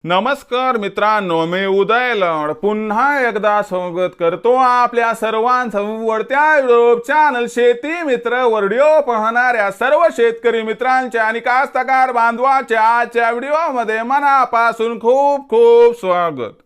नमस्कार मित्रांनो, मी उदय लड पुन्हा एकदा स्वागत करतो आपल्या सर्वांचं वडत्या युट्यूब चॅनल शेती मित्र व्हिडिओ पाहणाऱ्या सर्व शेतकरी मित्रांच्या आणि कास्तकार बांधवांच्या आजच्या व्हिडिओमध्ये मनापासून खूप खूप स्वागत।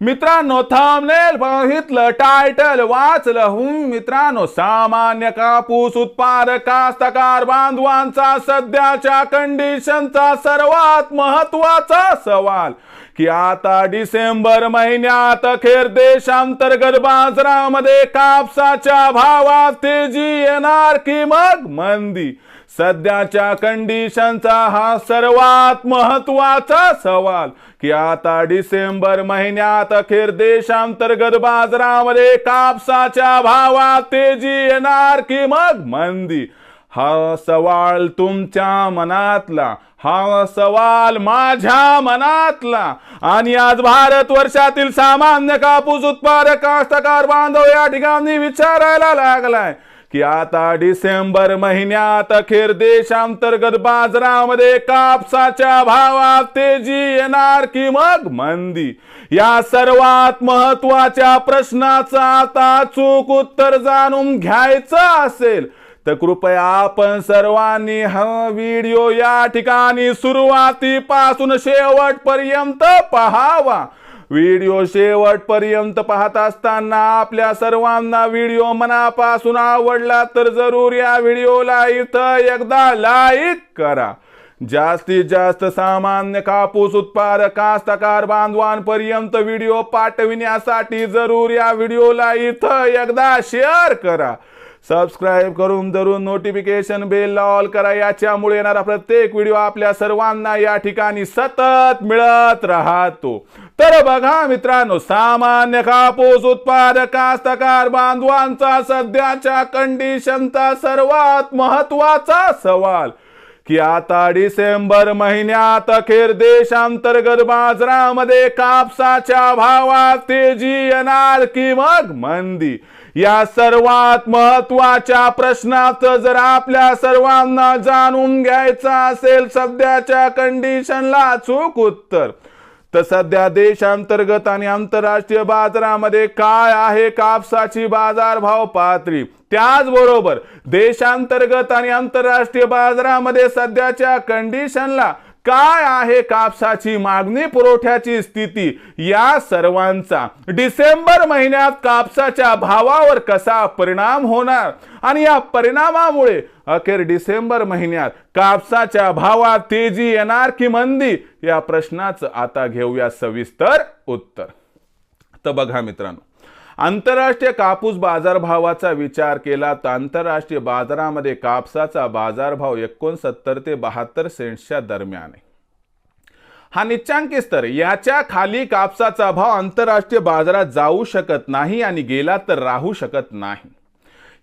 मित्रांनो, थंबनेल बघितलं, टायटल वाचलं, मित्रांनो सामान्य कापूस उत्पादक कास्तकार बांधवांचा सध्याच्या कंडिशनचा सर्वात महत्त्वाचा सवाल की आता डिसेंबर महिन्यात अखेर देशांतर्गत बाजारामध्ये कापसाच्या भावात तेजी येणार की मग मंदी। सध्याच्या कंडिशनचा हा सर्वात महत्त्वाचा सवाल की आता डिसेंबर महिन्यात अखेर देशांतर्गत बाजारामध्ये कापसाच्या भावात तेजी येणार की मग मंदी। हा सवाल तुमच्या मनातला, हा सवाल माझ्या मनातला आणि आज भारत वर्षातील सामान्य कापूस उत्पादक कास्तकार बांधव या ठिकाणी विचारायला लागलाय की आता डिसेंबर महिन्यात अखेर देशांतर्गत बाजारामध्ये कापसाच्या भावात तेजी येणार की मग मंदी। या सर्वात महत्त्वाच्या प्रश्नाचं आता अचूक उत्तर जाणून घ्यायचं असेल तर कृपया आपण सर्वांनी हा व्हिडिओ या ठिकाणी सुरुवातीपासून शेवटपर्यंत पाहावा। व्हिडिओ शेवटपर्यंत पाहत असताना आपल्या सर्वांना व्हिडिओ मनापासून आवडला तर जरूर या व्हिडिओला इथं एकदा लाईक करा। जास्तीत जास्त सामान्य कापूस उत्पादक कास्तकार बांधवांपर्यंत व्हिडिओ पाठविण्यासाठी जरूर या व्हिडिओला इथं एकदा शेअर करा। सबस्क्राइब करून जरूर नोटिफिकेशन बेल ऑल करा, याच्यामुळे येणारा प्रत्येक व्हिडिओ आपल्या सर्वांना या ठिकाणी सतत मिळत राहतो। तर बघा मित्रांनो, सामान्य कापूस उत्पादक कास्तकार बांधवांचा सध्याच्या कंडिशनचा सर्वात महत्त्वाचा सवाल की आता डिसेंबर महिन्यात अखेर देशांतर्गत बाजारामध्ये कापसाच्या भावात तेजी येणार की मग मंदी। या सर्वात महत्त्वाच्या प्रश्नाचं जर आपल्या सर्वांना जाणून घ्यायचं असेल सध्याच्या कंडिशनला अचूक उत्तर, तर सध्या देशांतर्गत आणि आंतरराष्ट्रीय बाजारामध्ये काय आहे कापसाची बाजारभाव पातळी, त्याचबरोबर देशांतर्गत आणि आंतरराष्ट्रीय बाजारामध्ये सध्याच्या कंडिशनला काय आहे कापसाची मागणी पुरवठ्याची स्थिती, या सर्वांचा डिसेंबर महिन्यात कापसाच्या भावावर कसा परिणाम होणार आणि या परिणामामुळे अखेर डिसेंबर महिन्यात कापसाच्या भावात तेजी येणार की मंदी, या प्रश्नाचं आता घेऊया सविस्तर उत्तर। तर बघा मित्रांनो, आंतरराष्ट्रीय कापूस बाजारभावाचा विचार केला तर आंतरराष्ट्रीय बाजारामध्ये कापसाचा बाजारभाव 69 ते 72 सेंट्सच्या दरम्यान आहे। हा निच्चांकी स्तर, याच्या खाली कापसाचा भाव आंतरराष्ट्रीय बाजारात जाऊ शकत नाही आणि गेला तर राहू शकत नाही।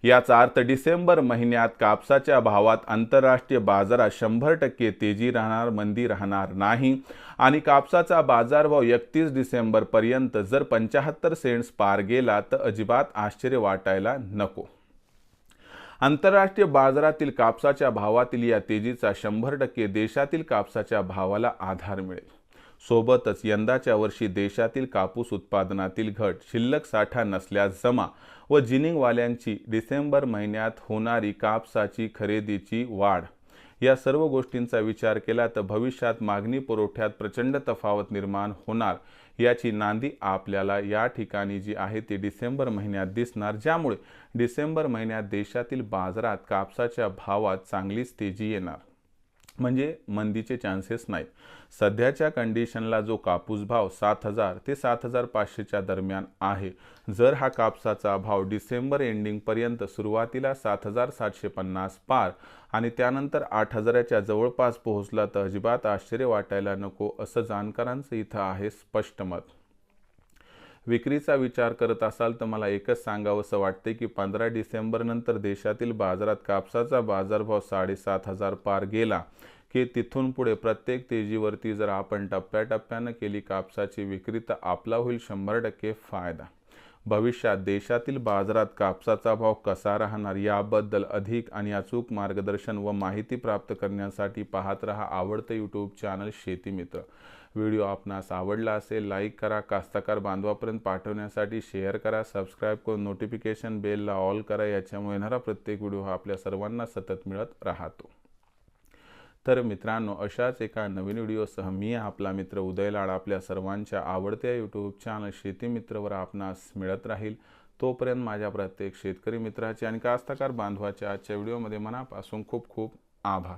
याचा अर्थ डिसेंबर महिन्यात कापसाच्या भावात आंतरराष्ट्रीय बाजारात 100% तेजी राहणार, मंदी राहणार नाही आणि कापसाचा बाजारभाव 31 डिसेंबर पर्यंत जर 75 सेंट्स पार गेला तर अजिबात आश्चर्य वाटायला नको। आंतरराष्ट्रीय बाजारातील कापसाच्या भावातील या तेजीचा 100% देशातील कापसाच्या भावाला आधार मिळेल। सोबतच यंदाच्या वर्षी देशातील कापूस उत्पादनातील घट, शिल्लक साठा नसल्यास जमा व जिनिंगवाल्यांची डिसेंबर महिन्यात होणारी कापसाची खरेदीची वाढ, या सर्व गोष्टींचा विचार केला तर भविष्यात मागणी पुरवठ्यात प्रचंड तफावत निर्माण होणार, याची नांदी आपल्याला या ठिकाणी जी आहे ती डिसेंबर महिन्यात दिसणार, ज्यामुळे डिसेंबर महिन्यात देशातील बाजारात कापसाच्या भावात चांगलीच तेजी येणार, म्हणजे मंदीचे चान्सेस नाहीत। सध्याच्या कंडिशनला जो कापूस भाव 7000 ते 7500च्या दरम्यान आहे, जर हा कापसाचा भाव डिसेंबर एंडिंग पर्यंत सुरुवातीला 7750 पार आणि त्यानंतर 8000च्या जवळपास पोहोचला तर अजिबात आश्चर्य वाटायला नको, असं जाणकारांचं इथं आहे स्पष्ट मत। विक्रीचा विचार करत असाल तर मला एकच सांगावंसं वाटते की 15 डिसेंबर नंतर देशातील बाजारात कापसाचा बाजारभाव 7500 पार गेला की तिथून पुढे प्रत्येक तेजीवरती जर आपण टप्प्याटप्प्यानं केली कापसाची विक्री तर आपला होईल 100% फायदा। भविष्यात देशातील बाजारात कापसाचा भाव कसा राहणार याबद्दल अधिक आणि अचूक मार्गदर्शन व माहिती प्राप्त करण्यासाठी पाहत रहा आवडते यूट्यूब चॅनल शेती मित्र। व्हिडिओ आपणास आवडला असेल लाईक करा, कास्तकार बांधवापर्यंत पाठवण्यासाठी शेअर करा, सबस्क्राईब करून नोटिफिकेशन बेलला ऑल करा। याच्यामुळे येणारा प्रत्येक व्हिडिओ हा आपल्या सर्वांना सतत मिळत राहतो। तर मित्रांनो, अशाच एका नवीन व्हिडिओसह मी आपला मित्र उदय लाड आपल्या सर्वांच्या आवडत्या यूट्यूब चॅनल शेती मित्रवर आपणास मिळत राहील। तोपर्यंत माझ्या प्रत्येक शेतकरी मित्राचे आणि कास्तकार बांधवाच्या आजच्या व्हिडिओमध्ये मनापासून खूप खूप आभार।